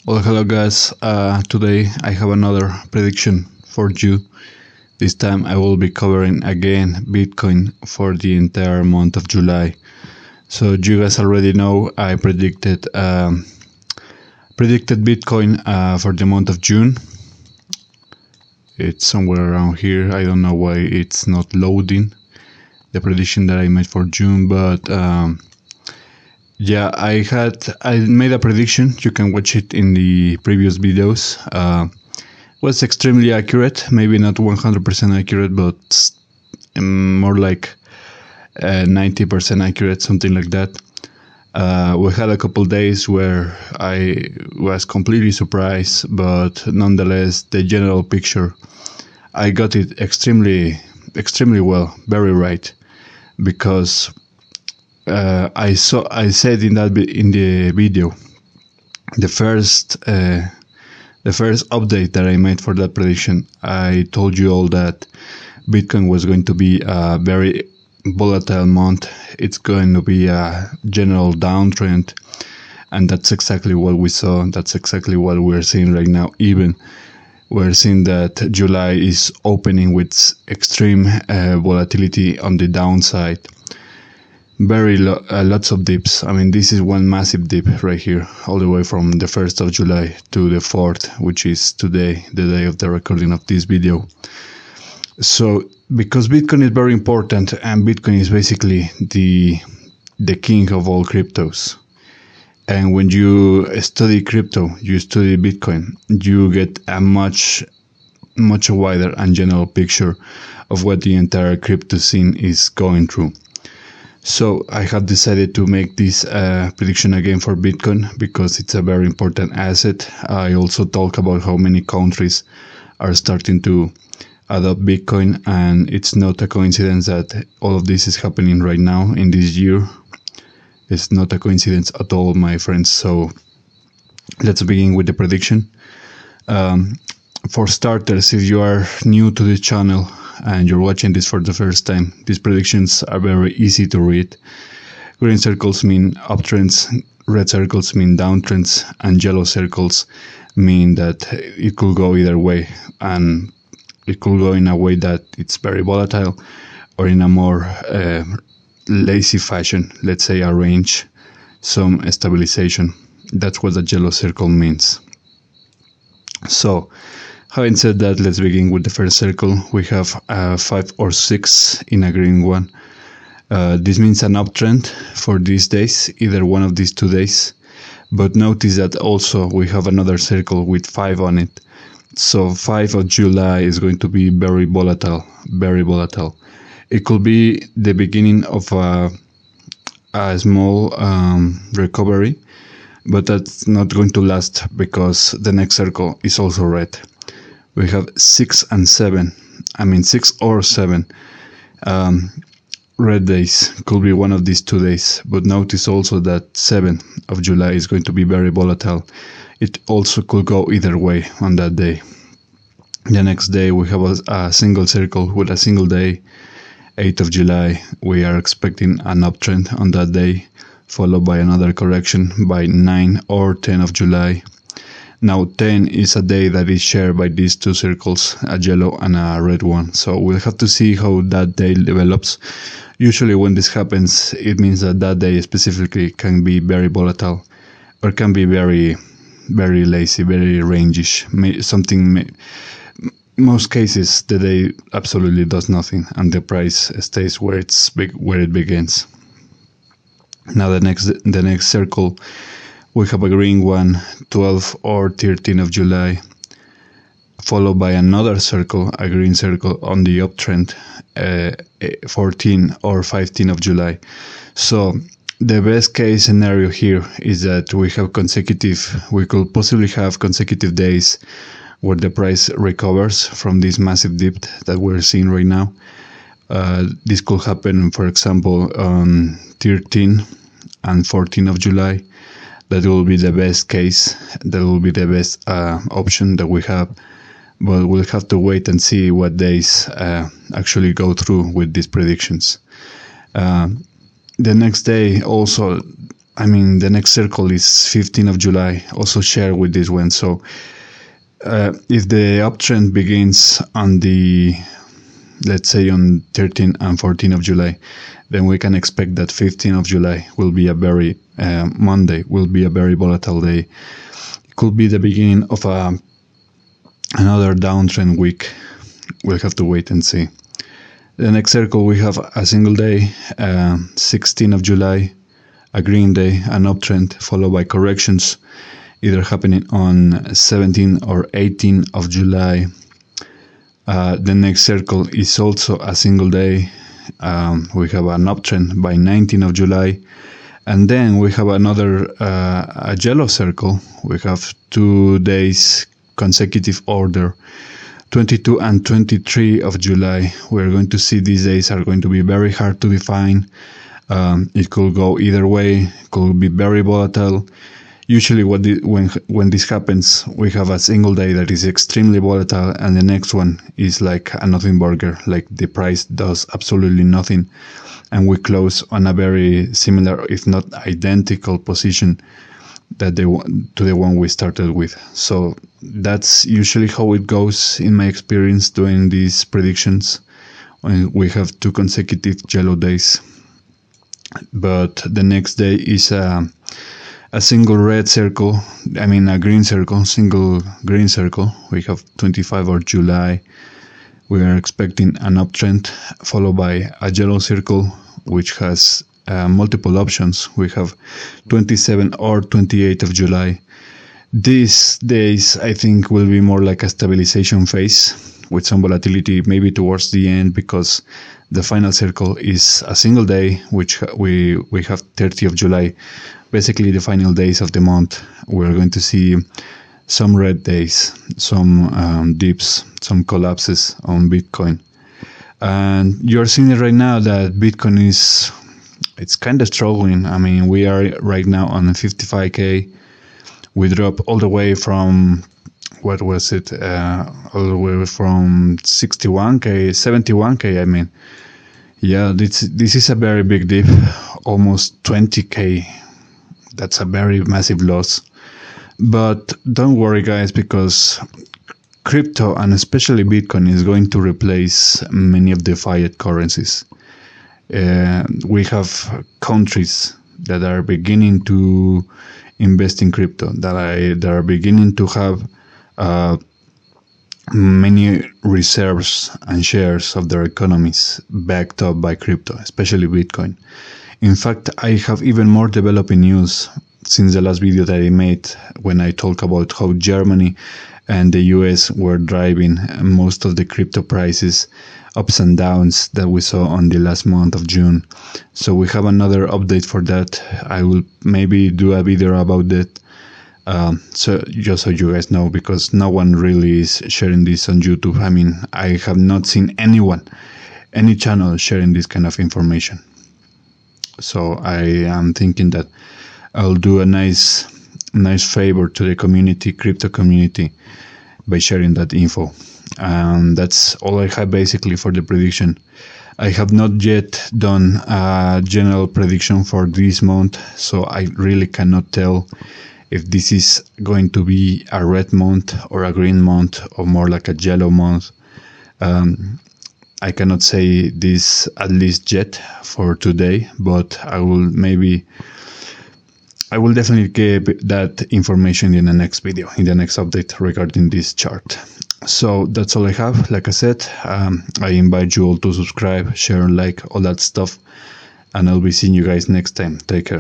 Well, hello guys. Today I have another prediction for you. This time I will be covering again Bitcoin for the entire month of July. So you guys already know I predicted Bitcoin for the month of June. It's somewhere around here. I don't know why it's not loading the prediction that I made for June, but yeah, I made a prediction. You can watch it in the previous videos. Was extremely accurate, maybe not 100% accurate, but more like 90% accurate, something like that. We had a couple days where I was completely surprised, but nonetheless, the general picture, I got it extremely well, very right, because I said in the video, the first update that I made for that prediction, I told you all that Bitcoin was going to be a very volatile month. It's going to be a general downtrend, and that's exactly what we saw. That's exactly what we're seeing right now. Even we're seeing that July is opening with extreme volatility on the downside. Lots of dips. I mean, this is one massive dip right here, all the way from the 1st of July to the 4th, which is today, the day of the recording of this video. So, because Bitcoin is very important, and Bitcoin is basically the king of all cryptos. And when you study crypto, you study Bitcoin, you get a much wider and general picture of what the entire crypto scene is going through. So I have decided to make this prediction again for Bitcoin because it's a very important asset. I also talk about how many countries are starting to adopt Bitcoin, and it's not a coincidence that all of this is happening right now in this year. It's not a coincidence at all, my friends. So let's begin with the prediction. For starters, if you are new to this channel and you're watching this for the first time, these predictions are very easy to read. Green circles mean uptrends, red circles mean downtrends, and yellow circles mean that it could go either way, and it could go in a way that it's very volatile, or in a more lazy fashion, let's say a range, some stabilization. That's what the yellow circle means. So, having said that, let's begin with the first circle. We have 5 or 6 in a green one. This means an uptrend for these days, either one of these 2 days. But notice that also we have another circle with 5 on it. So 5 of July is going to be very volatile, very volatile. It could be the beginning of a small recovery, but that's not going to last because the next circle is also red. We have 6 and 7. I mean 6 or 7 red days. Could be one of these 2 days. But notice also that 7 of July is going to be very volatile. It also could go either way on that day. The next day we have a single circle with a single day. 8th of July, we are expecting an uptrend on that day, followed by another correction by 9 or 10 of July. Now 10 is a day that is shared by these 2 circles, a yellow and a red one. So we'll have to see how that day develops. Usually when this happens, it means that that day specifically can be very volatile, or can be very lazy, very rangish. Most cases, the day absolutely does nothing, and the price stays where it begins. Now the next circle, we have a green one, 12 or 13 of July, followed by another circle, a green circle on the uptrend, 14 or 15 of July. So the best case scenario here is that we could possibly have consecutive days where the price recovers from this massive dip that we're seeing right now. This could happen, for example, on 13 and 14 of July. That will be the best case. That will be the best option that we have. But we'll have to wait and see what days actually go through with these predictions. The next day also I mean, the next circle is 15th of July, also share with this one. So if the uptrend begins on the, let's say on 13th and 14th of July, then we can expect that 15th of July will be a very, Monday will be a very volatile day. It could be the beginning of another downtrend week. We'll have to wait and see. The next circle, we have a single day, 16th of July, a green day, an uptrend, followed by corrections, either happening on 17th or 18th of July. The next circle is also a single day. We have an uptrend by 19th of July. And then we have another a yellow circle. We have 2 days consecutive order, 22 and 23 of July. We're going to see these days are going to be very hard to define. It could go either way. It could be very volatile. Usually when this happens, we have a single day that is extremely volatile, and the next one is like a nothing burger, like the price does absolutely nothing, and we close on a very similar, if not identical position that to the one we started with. So that's usually how it goes in my experience doing these predictions. We have 2 consecutive yellow days, but the next day is a single red circle, I mean a green circle, single green circle. We have 25 of July. We are expecting an uptrend, followed by a yellow circle, which has multiple options. We have 27 or 28 of July. These days, I think, will be more like a stabilization phase with some volatility maybe towards the end, because the final circle is a single day, which we have 30 of July. Basically the final days of the month. We're going to see some red days, some dips, some collapses on Bitcoin. And you're seeing it right now that Bitcoin it's kind of struggling. I mean, we are right now on 55k. We dropped all the way from, what was it? All the way from 61k, 71k, I mean. Yeah, this is a very big dip, almost 20k. That's a very massive loss. But don't worry, guys, because crypto, and especially Bitcoin, is going to replace many of the fiat currencies. We have countries that are beginning to invest in crypto, that are beginning to have many reserves and shares of their economies backed up by crypto, especially Bitcoin. In fact, I have even more developing news since the last video that I made, when I talk about how Germany and the US were driving most of the crypto prices ups and downs that we saw on the last month of June. So we have another update for that. I will maybe do a video about that. So just so you guys know, because no one really is sharing this on YouTube. I mean, I have not seen any channel sharing this kind of information. So I am thinking that I'll do a nice favor to the community, crypto community, by sharing that info. And that's all I have basically for the prediction. I have not yet done a general prediction for this month, so I really cannot tell if this is going to be a red month or a green month or more like a yellow month. I cannot say this at least yet for today, but I will definitely give that information in the next video, in the next update regarding this chart. So that's all I have. Like I said, I invite you all to subscribe, share, like, all that stuff, and I'll be seeing you guys next time. Take care.